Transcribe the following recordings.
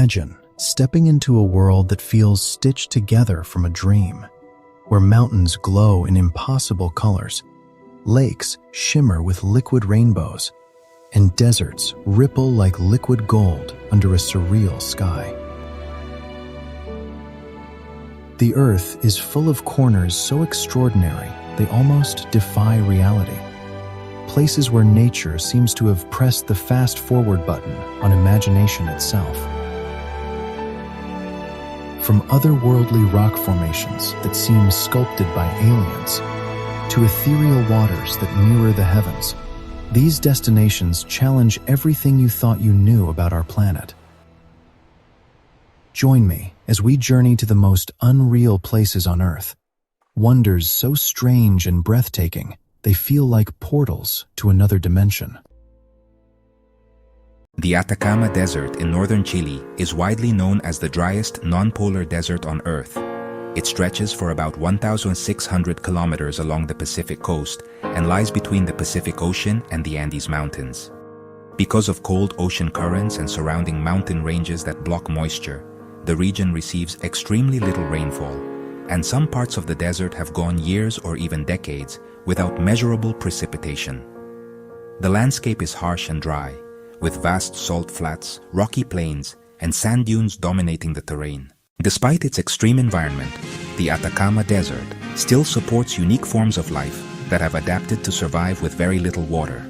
Imagine stepping into a world that feels stitched together from a dream, where mountains glow in impossible colors, lakes shimmer with liquid rainbows, and deserts ripple like liquid gold under a surreal sky. The Earth is full of corners so extraordinary they almost defy reality. Places where nature seems to have pressed the fast-forward button on imagination itself. From otherworldly rock formations that seem sculpted by aliens, to ethereal waters that mirror the heavens, these destinations challenge everything you thought you knew about our planet. Join me as we journey to the most unreal places on Earth, wonders so strange and breathtaking they feel like portals to another dimension. The Atacama Desert in northern Chile is widely known as the driest non-polar desert on Earth. It stretches for about 1,600 kilometers along the Pacific coast and lies between the Pacific Ocean and the Andes Mountains. Because of cold ocean currents and surrounding mountain ranges that block moisture, the region receives extremely little rainfall, and some parts of the desert have gone years or even decades without measurable precipitation. The landscape is harsh and dry, with vast salt flats, rocky plains, and sand dunes dominating the terrain. Despite its extreme environment, the Atacama Desert still supports unique forms of life that have adapted to survive with very little water.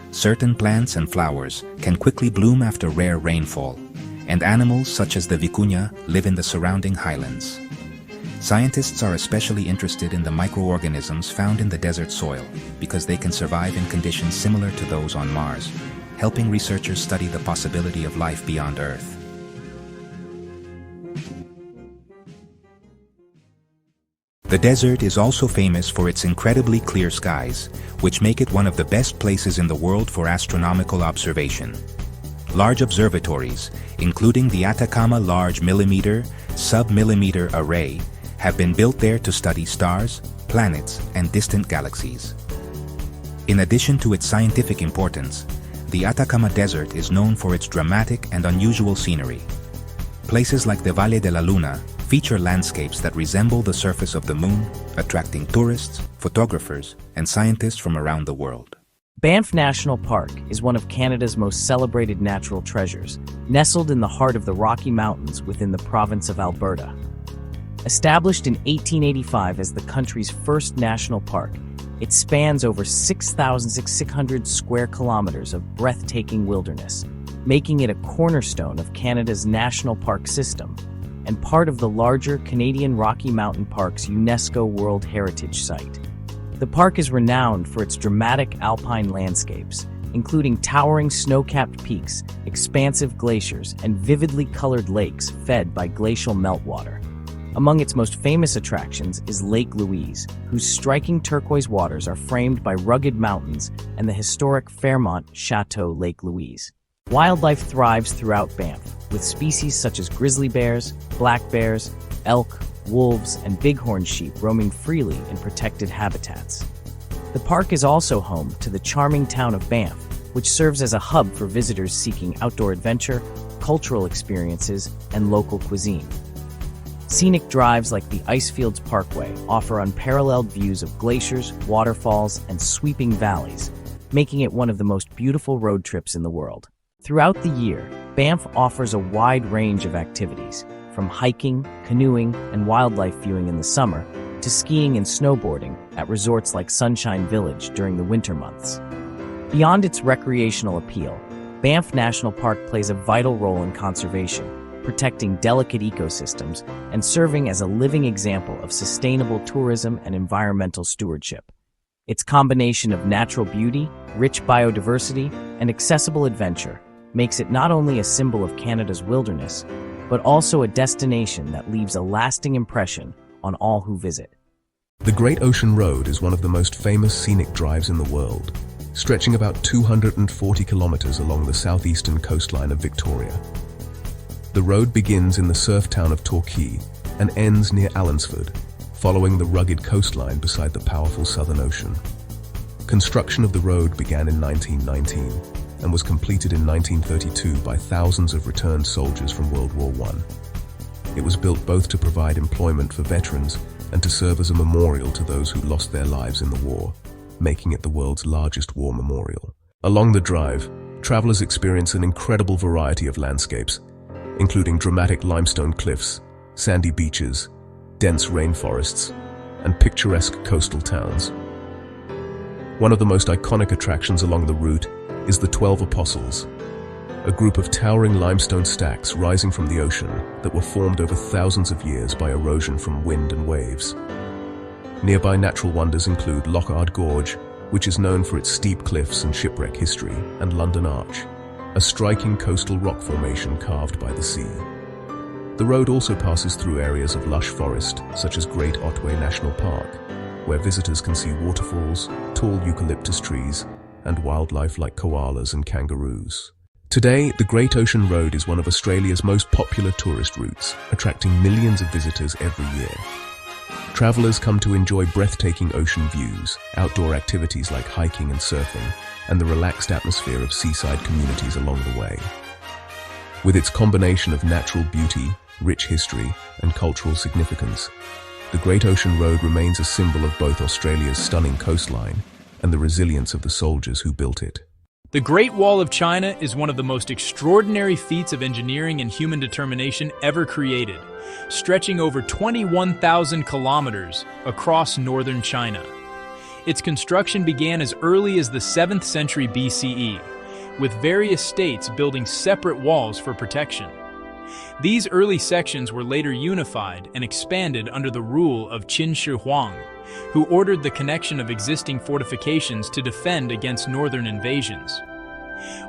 Certain plants and flowers can quickly bloom after rare rainfall, and animals such as the vicuña live in the surrounding highlands. Scientists are especially interested in the microorganisms found in the desert soil because they can survive in conditions similar to those on Mars, helping researchers study the possibility of life beyond Earth. The desert is also famous for its incredibly clear skies, which make it one of the best places in the world for astronomical observation. Large observatories, including the Atacama Large Millimeter, Sub-Millimeter Array, have been built there to study stars, planets, and distant galaxies. In addition to its scientific importance, the Atacama Desert is known for its dramatic and unusual scenery. Places like the Valle de la Luna feature landscapes that resemble the surface of the moon, attracting tourists, photographers, and scientists from around the world. Banff National Park is one of Canada's most celebrated natural treasures, nestled in the heart of the Rocky Mountains within the province of Alberta. Established in 1885 as the country's first national park, it spans over 6,600 square kilometers of breathtaking wilderness, making it a cornerstone of Canada's national park system and part of the larger Canadian Rocky Mountain Park's UNESCO World Heritage Site. The park is renowned for its dramatic alpine landscapes, including towering snow-capped peaks, expansive glaciers, and vividly colored lakes fed by glacial meltwater. Among its most famous attractions is Lake Louise, whose striking turquoise waters are framed by rugged mountains, and the historic Fairmont Chateau Lake Louise. Wildlife thrives throughout Banff, with species such as grizzly bears, black bears, elk, wolves, and bighorn sheep roaming freely in protected habitats. The park is also home to the charming town of Banff, which serves as a hub for visitors seeking outdoor adventure, cultural experiences, and local cuisine. Scenic drives like the Icefields Parkway offer unparalleled views of glaciers, waterfalls, and sweeping valleys, making it one of the most beautiful road trips in the world. Throughout the year, Banff offers a wide range of activities, from hiking, canoeing, and wildlife viewing in the summer, to skiing and snowboarding at resorts like Sunshine Village during the winter months. Beyond its recreational appeal, Banff National Park plays a vital role in conservation, protecting delicate ecosystems and serving as a living example of sustainable tourism and environmental stewardship. Its combination of natural beauty, rich biodiversity, and accessible adventure makes it not only a symbol of Canada's wilderness, but also a destination that leaves a lasting impression on all who visit. The Great Ocean Road is one of the most famous scenic drives in the world, stretching about 240 kilometers along the southeastern coastline of Victoria. The road begins in the surf town of Torquay and ends near Allansford, following the rugged coastline beside the powerful Southern Ocean. Construction of the road began in 1919, and was completed in 1932 by thousands of returned soldiers from World War I. It was built both to provide employment for veterans and to serve as a memorial to those who lost their lives in the war, making it the world's largest war memorial. Along the drive, travelers experience an incredible variety of landscapes, including dramatic limestone cliffs, sandy beaches, dense rainforests, and picturesque coastal towns. One of the most iconic attractions along the route is the 12 Apostles, a group of towering limestone stacks rising from the ocean that were formed over thousands of years by erosion from wind and waves. Nearby natural wonders include Lockhart Gorge, which is known for its steep cliffs and shipwreck history, and London Arch, a striking coastal rock formation carved by the sea. The road also passes through areas of lush forest, such as Great Otway National Park, where visitors can see waterfalls, tall eucalyptus trees, and wildlife like koalas and kangaroos. Today, the Great Ocean Road is one of Australia's most popular tourist routes, attracting millions of visitors every year. Travelers come to enjoy breathtaking ocean views, outdoor activities like hiking and surfing, and the relaxed atmosphere of seaside communities along the way. With its combination of natural beauty, rich history, and cultural significance, the Great Ocean Road remains a symbol of both Australia's stunning coastline and the resilience of the soldiers who built it. The Great Wall of China is one of the most extraordinary feats of engineering and human determination ever created, stretching over 21,000 kilometers across northern China. Its construction began as early as the 7th century BCE, with various states building separate walls for protection. These early sections were later unified and expanded under the rule of Qin Shi Huang, who ordered the connection of existing fortifications to defend against northern invasions.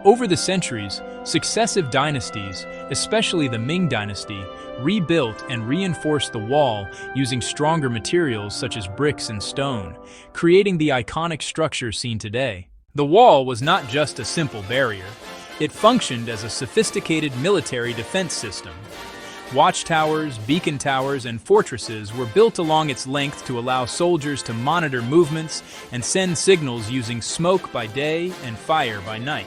Over the centuries, successive dynasties, especially the Ming dynasty, rebuilt and reinforced the wall using stronger materials such as bricks and stone, creating the iconic structure seen today. The wall was not just a simple barrier. It functioned as a sophisticated military defense system. Watchtowers, beacon towers, and fortresses were built along its length to allow soldiers to monitor movements and send signals using smoke by day and fire by night.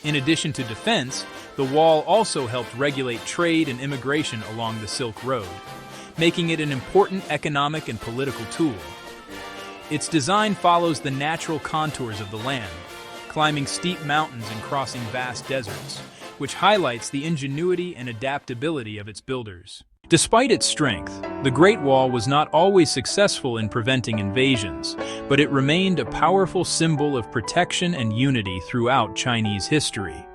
In addition to defense, the wall also helped regulate trade and immigration along the Silk Road, making it an important economic and political tool. Its design follows the natural contours of the land, climbing steep mountains and crossing vast deserts, which highlights the ingenuity and adaptability of its builders. Despite its strength, the Great Wall was not always successful in preventing invasions, but it remained a powerful symbol of protection and unity throughout Chinese history.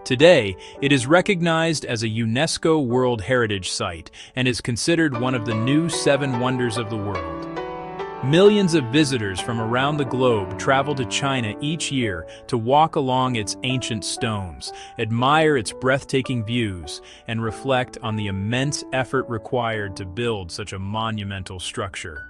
Today, it is recognized as a UNESCO World Heritage Site and is considered one of the new 7 wonders of the world. Millions of visitors from around the globe travel to China each year to walk along its ancient stones, admire its breathtaking views, and reflect on the immense effort required to build such a monumental structure.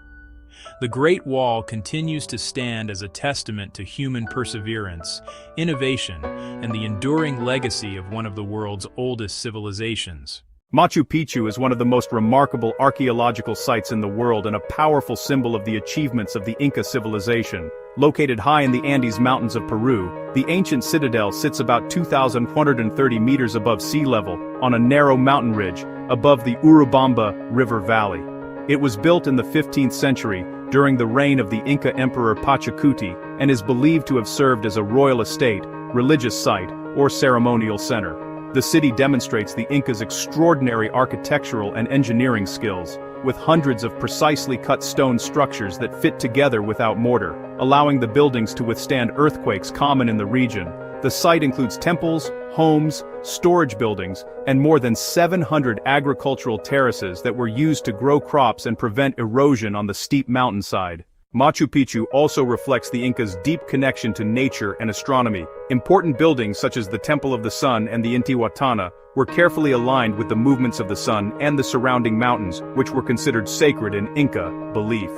The Great Wall continues to stand as a testament to human perseverance, innovation, and the enduring legacy of one of the world's oldest civilizations. Machu Picchu is one of the most remarkable archaeological sites in the world and a powerful symbol of the achievements of the Inca civilization. Located high in the Andes Mountains of Peru, the ancient citadel sits about 2,130 meters above sea level on a narrow mountain ridge above the Urubamba River Valley. It was built in the 15th century during the reign of the Inca Emperor Pachacuti and is believed to have served as a royal estate, religious site, or ceremonial center. The city demonstrates the Incas' extraordinary architectural and engineering skills, with hundreds of precisely cut stone structures that fit together without mortar, allowing the buildings to withstand earthquakes common in the region. The site includes temples, homes, storage buildings, and more than 700 agricultural terraces that were used to grow crops and prevent erosion on the steep mountainside. Machu Picchu also reflects the Incas' deep connection to nature and astronomy. Important buildings such as the Temple of the Sun and the Intihuatana were carefully aligned with the movements of the sun and the surrounding mountains, which were considered sacred in Inca belief.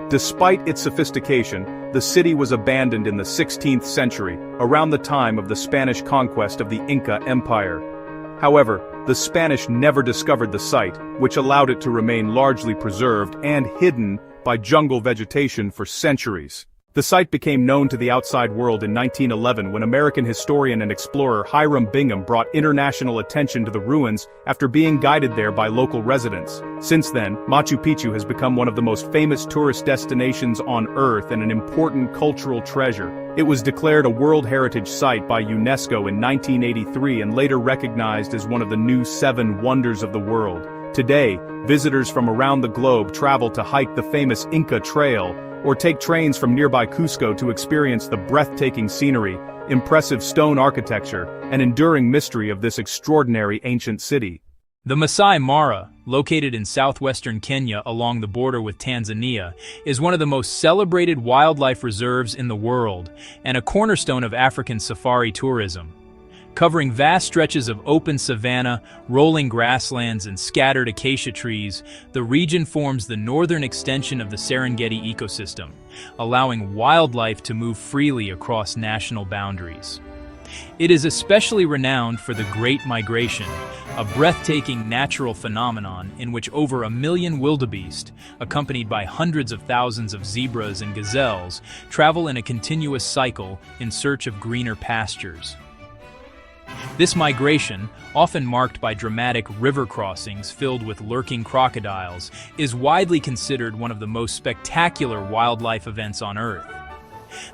Despite its sophistication, the city was abandoned in the 16th century, around the time of the Spanish conquest of the Inca Empire. However, the Spanish never discovered the site, which allowed it to remain largely preserved and hidden by jungle vegetation for centuries. The site became known to the outside world in 1911 when American historian and explorer Hiram Bingham brought international attention to the ruins after being guided there by local residents. Since then, Machu Picchu has become one of the most famous tourist destinations on Earth and an important cultural treasure. It was declared a World Heritage Site by UNESCO in 1983 and later recognized as one of the new 7 wonders of the world. Today, visitors from around the globe travel to hike the famous Inca Trail, or take trains from nearby Cusco to experience the breathtaking scenery, impressive stone architecture, and enduring mystery of this extraordinary ancient city. The Masai Mara, located in southwestern Kenya along the border with Tanzania, is one of the most celebrated wildlife reserves in the world and a cornerstone of African safari tourism. Covering vast stretches of open savanna, rolling grasslands, and scattered acacia trees, the region forms the northern extension of the Serengeti ecosystem, allowing wildlife to move freely across national boundaries. It is especially renowned for the Great Migration, a breathtaking natural phenomenon in which over 1 million wildebeest, accompanied by hundreds of thousands of zebras and gazelles, travel in a continuous cycle in search of greener pastures. This migration, often marked by dramatic river crossings filled with lurking crocodiles, is widely considered one of the most spectacular wildlife events on Earth.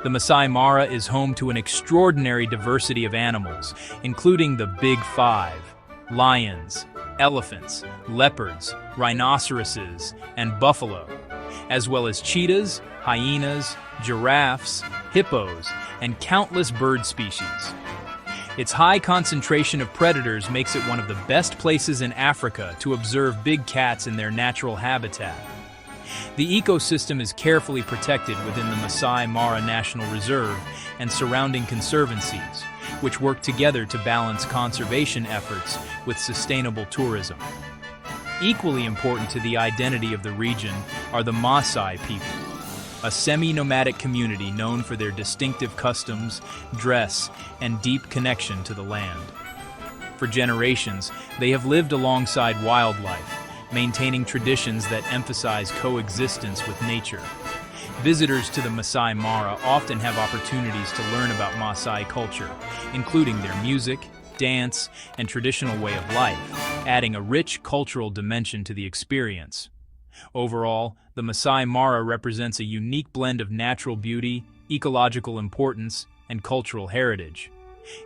The Masai Mara is home to an extraordinary diversity of animals, including the Big Five: lions, elephants, leopards, rhinoceroses, and buffalo, as well as cheetahs, hyenas, giraffes, hippos, and countless bird species. Its high concentration of predators makes it one of the best places in Africa to observe big cats in their natural habitat. The ecosystem is carefully protected within the Masai Mara National Reserve and surrounding conservancies, which work together to balance conservation efforts with sustainable tourism. Equally important to the identity of the region are the Maasai people, a semi-nomadic community known for their distinctive customs, dress, and deep connection to the land. For generations, they have lived alongside wildlife, maintaining traditions that emphasize coexistence with nature. Visitors to the Masai Mara often have opportunities to learn about Maasai culture, including their music, dance, and traditional way of life, adding a rich cultural dimension to the experience. Overall, the Masai Mara represents a unique blend of natural beauty, ecological importance, and cultural heritage.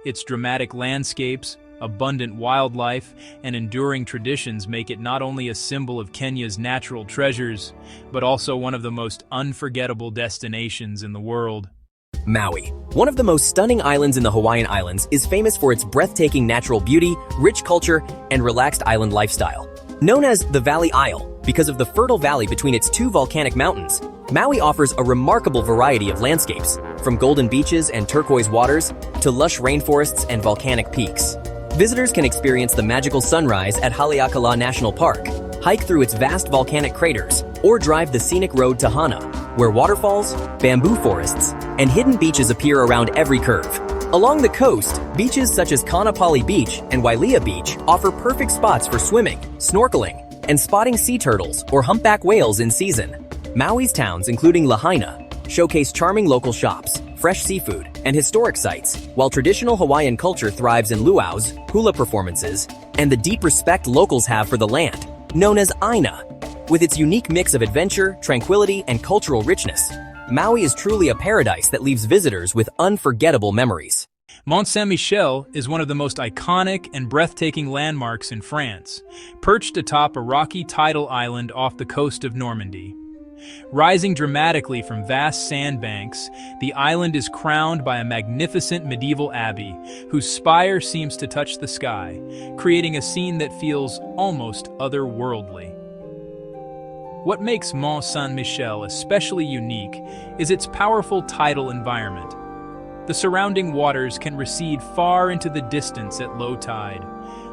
Its dramatic landscapes, abundant wildlife, and enduring traditions make it not only a symbol of Kenya's natural treasures, but also one of the most unforgettable destinations in the world. Maui, one of the most stunning islands in the Hawaiian Islands, is famous for its breathtaking natural beauty, rich culture, and relaxed island lifestyle. Known as the Valley Isle because of the fertile valley between its 2 volcanic mountains, Maui offers a remarkable variety of landscapes, from golden beaches and turquoise waters to lush rainforests and volcanic peaks. Visitors can experience the magical sunrise at Haleakala National Park, hike through its vast volcanic craters, or drive the scenic road to Hana, where waterfalls, bamboo forests, and hidden beaches appear around every curve. Along the coast, beaches such as Kaanapali Beach and Wailea Beach offer perfect spots for swimming, snorkeling, and spotting sea turtles or humpback whales in season. Maui's towns, including Lahaina, showcase charming local shops, fresh seafood, and historic sites, while traditional Hawaiian culture thrives in luau's, hula performances, and the deep respect locals have for the land, known as Aina. With its unique mix of adventure, tranquility, and cultural richness, Maui is truly a paradise that leaves visitors with unforgettable memories. Mont Saint-Michel is one of the most iconic and breathtaking landmarks in France, perched atop a rocky tidal island off the coast of Normandy. Rising dramatically from vast sandbanks, the island is crowned by a magnificent medieval abbey whose spire seems to touch the sky, creating a scene that feels almost otherworldly. What makes Mont Saint-Michel especially unique is its powerful tidal environment. The surrounding waters can recede far into the distance at low tide,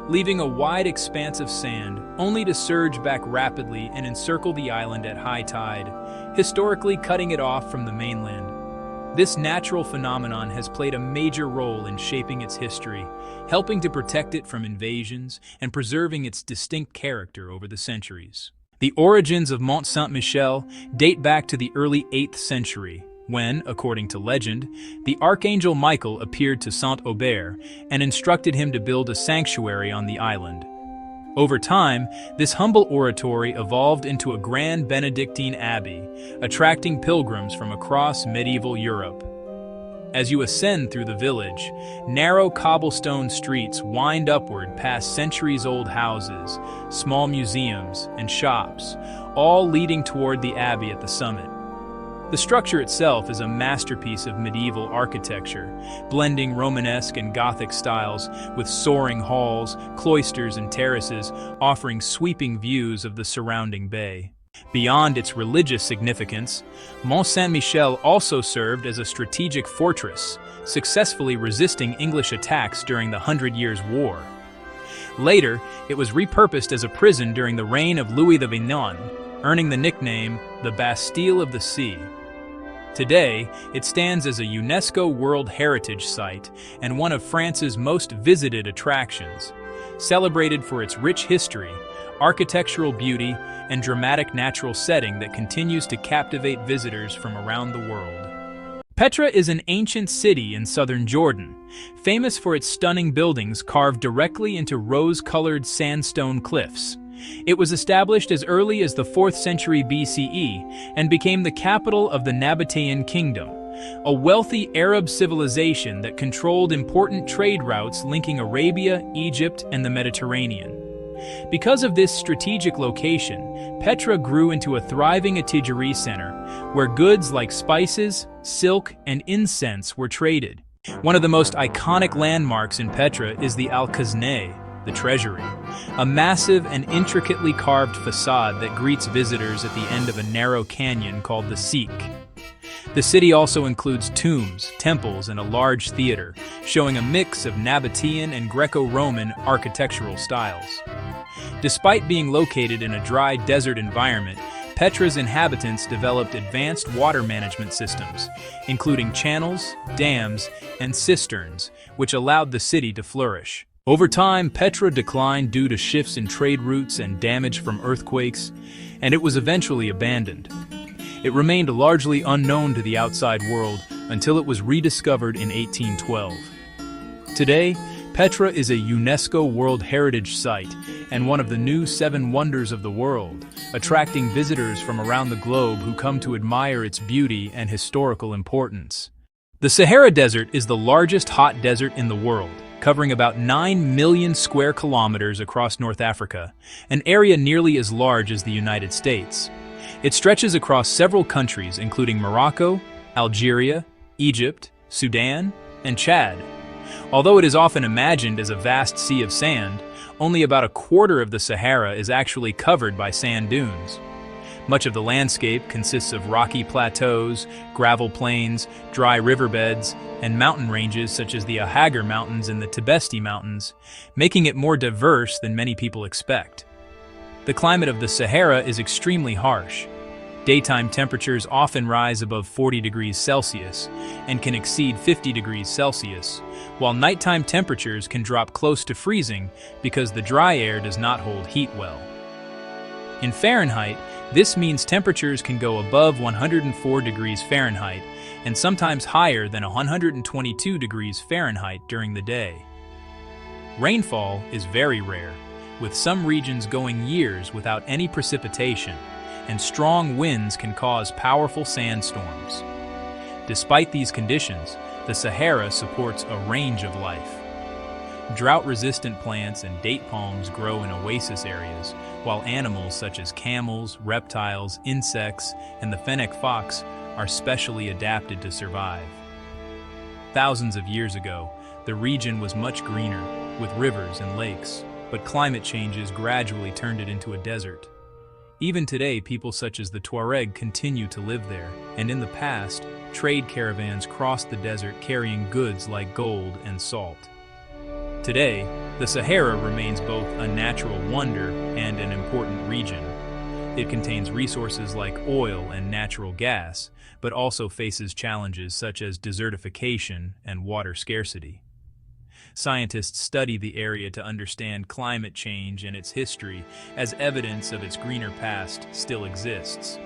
leaving a wide expanse of sand, only to surge back rapidly and encircle the island at high tide, historically cutting it off from the mainland. This natural phenomenon has played a major role in shaping its history, helping to protect it from invasions and preserving its distinct character over the centuries. The origins of Mont Saint-Michel date back to the early 8th century, when, according to legend, the Archangel Michael appeared to Saint-Aubert and instructed him to build a sanctuary on the island. Over time, this humble oratory evolved into a grand Benedictine abbey, attracting pilgrims from across medieval Europe. As you ascend through the village, narrow cobblestone streets wind upward past centuries-old houses, small museums, and shops, all leading toward the abbey at the summit. The structure itself is a masterpiece of medieval architecture, blending Romanesque and Gothic styles with soaring halls, cloisters, and terraces, offering sweeping views of the surrounding bay. Beyond its religious significance, Mont Saint-Michel also served as a strategic fortress, successfully resisting English attacks during the Hundred Years' War. Later, it was repurposed as a prison during the reign of Louis the Vignon, earning the nickname the Bastille of the Sea. Today, it stands as a UNESCO World Heritage Site and one of France's most visited attractions, celebrated for its rich history, architectural beauty, and dramatic natural setting that continues to captivate visitors from around the world. Petra is an ancient city in southern Jordan, famous for its stunning buildings carved directly into rose-colored sandstone cliffs. It was established as early as the 4th century BCE and became the capital of the Nabatean Kingdom, a wealthy Arab civilization that controlled important trade routes linking Arabia, Egypt, and the Mediterranean. Because of this strategic location, Petra grew into a thriving attigerie center, where goods like spices, silk, and incense were traded. One of the most iconic landmarks in Petra is the Al-Khazneh, the treasury, a massive and intricately carved facade that greets visitors at the end of a narrow canyon called the Sikh. The city also includes tombs, temples, and a large theater, showing a mix of Nabatean and Greco-Roman architectural styles. Despite being located in a dry desert environment, Petra's inhabitants developed advanced water management systems, including channels, dams, and cisterns, which allowed the city to flourish. Over time, Petra declined due to shifts in trade routes and damage from earthquakes, and it was eventually abandoned. It remained largely unknown to the outside world until it was rediscovered in 1812. Today, Petra is a UNESCO World Heritage Site and one of the new 7 wonders of the world, attracting visitors from around the globe who come to admire its beauty and historical importance. The Sahara Desert is the largest hot desert in the world, covering about 9 million square kilometers across North Africa, an area nearly as large as the United States. It stretches across several countries including Morocco, Algeria, Egypt, Sudan, and Chad. Although it is often imagined as a vast sea of sand, only about a quarter of the Sahara is actually covered by sand dunes. Much of the landscape consists of rocky plateaus, gravel plains, dry riverbeds, and mountain ranges such as the Ahaggar Mountains and the Tibesti Mountains, making it more diverse than many people expect. The climate of the Sahara is extremely harsh. Daytime temperatures often rise above 40 degrees Celsius and can exceed 50 degrees Celsius, while nighttime temperatures can drop close to freezing because the dry air does not hold heat well. In Fahrenheit, this means temperatures can go above 104 degrees Fahrenheit and sometimes higher than 122 degrees Fahrenheit during the day. Rainfall is very rare, with some regions going years without any precipitation, and strong winds can cause powerful sandstorms. Despite these conditions, the Sahara supports a range of life. Drought-resistant plants and date palms grow in oasis areas, while animals such as camels, reptiles, insects, and the fennec fox are specially adapted to survive. Thousands of years ago, the region was much greener, with rivers and lakes, but climate changes gradually turned it into a desert. Even today, people such as the Tuareg continue to live there, and in the past, trade caravans crossed the desert carrying goods like gold and salt. Today, the Sahara remains both a natural wonder and an important region. It contains resources like oil and natural gas, but also faces challenges such as desertification and water scarcity. Scientists study the area to understand climate change and its history, as evidence of its greener past still exists.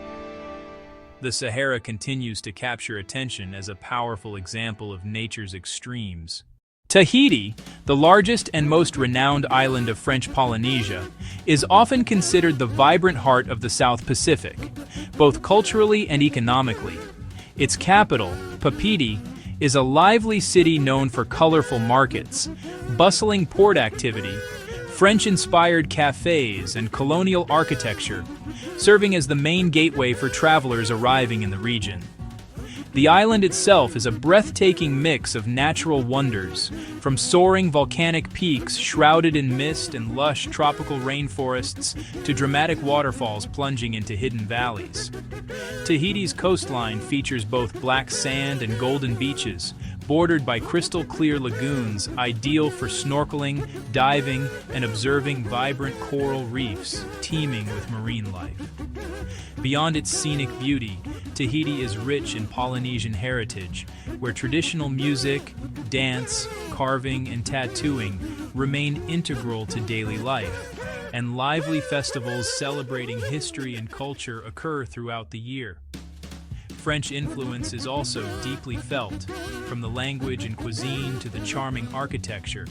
the Sahara continues to capture attention as a powerful example of nature's extremes. Tahiti, the largest and most renowned island of French Polynesia, is often considered the vibrant heart of the South Pacific, both culturally and economically. Its capital, Papeete, is a lively city known for colorful markets, bustling port activity, French-inspired cafes, and colonial architecture, serving as the main gateway for travelers arriving in the region. The island itself is a breathtaking mix of natural wonders, from soaring volcanic peaks shrouded in mist and lush tropical rainforests to dramatic waterfalls plunging into hidden valleys. Tahiti's coastline features both black sand and golden beaches, bordered by crystal-clear lagoons ideal for snorkeling, diving, and observing vibrant coral reefs teeming with marine life. Beyond its scenic beauty, Tahiti is rich in Polynesian heritage, where traditional music, dance, carving, and tattooing remain integral to daily life, and lively festivals celebrating history and culture occur throughout the year. French influence is also deeply felt, from the language and cuisine to the charming architecture,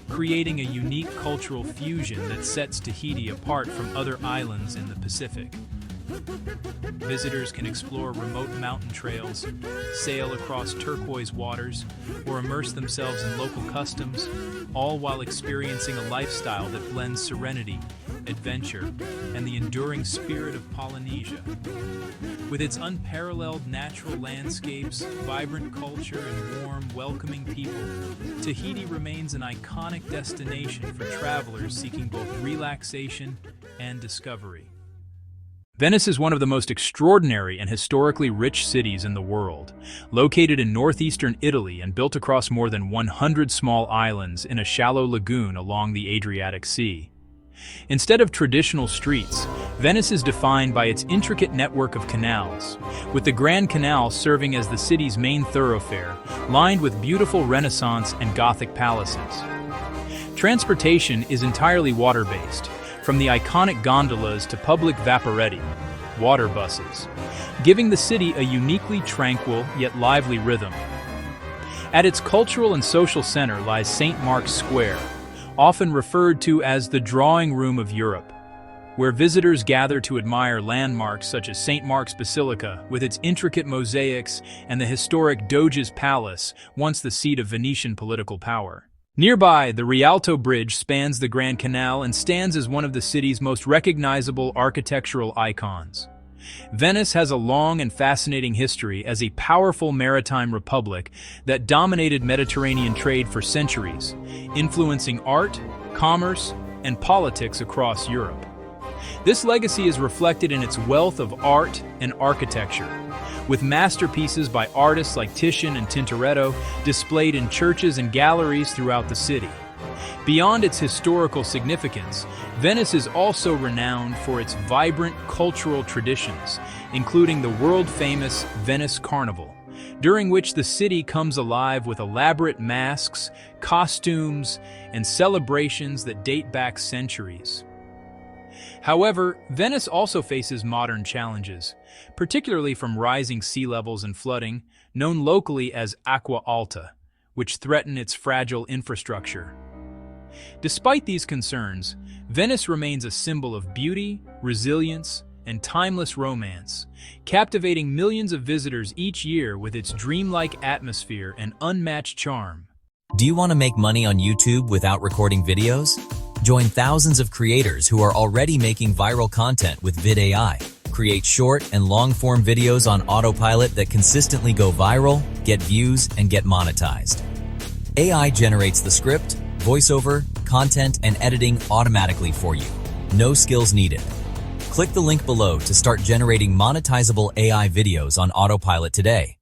creating a unique cultural fusion that sets Tahiti apart from other islands in the Pacific. Visitors can explore remote mountain trails, sail across turquoise waters, or immerse themselves in local customs, all while experiencing a lifestyle that blends serenity, adventure, and the enduring spirit of Polynesia. With its unparalleled natural landscapes, vibrant culture, and warm, welcoming people, Tahiti remains an iconic destination for travelers seeking both relaxation and discovery. Venice is one of the most extraordinary and historically rich cities in the world, located in northeastern Italy and built across more than 100 small islands in a shallow lagoon along the Adriatic Sea. Instead of traditional streets, Venice is defined by its intricate network of canals, with the Grand Canal serving as the city's main thoroughfare, lined with beautiful Renaissance and Gothic palaces. Transportation is entirely water-based, from the iconic gondolas to public vaporetti, water buses, giving the city a uniquely tranquil yet lively rhythm. At its cultural and social center lies St. Mark's Square, often referred to as the drawing room of Europe, where visitors gather to admire landmarks such as St. Mark's Basilica with its intricate mosaics and the historic Doge's Palace, once the seat of Venetian political power. Nearby, the Rialto Bridge spans the Grand Canal and stands as one of the city's most recognizable architectural icons. Venice has a long and fascinating history as a powerful maritime republic that dominated Mediterranean trade for centuries, influencing art, commerce, and politics across Europe. This legacy is reflected in its wealth of art and architecture, with masterpieces by artists like Titian and Tintoretto displayed in churches and galleries throughout the city. Beyond its historical significance, Venice is also renowned for its vibrant cultural traditions, including the world-famous Venice Carnival, during which the city comes alive with elaborate masks, costumes, and celebrations that date back centuries. However, Venice also faces modern challenges, particularly from rising sea levels and flooding, known locally as acqua alta, which threaten its fragile infrastructure. Despite these concerns, Venice remains a symbol of beauty, resilience, and timeless romance, captivating millions of visitors each year with its dreamlike atmosphere and unmatched charm. Do you want to make money on YouTube without recording videos? Join thousands of creators who are already making viral content with VidAI. Create short and long-form videos on autopilot that consistently go viral, get views, and get monetized. AI generates the script, voiceover, content, and editing automatically for you. No skills needed. Click the link below to start generating monetizable AI videos on autopilot today.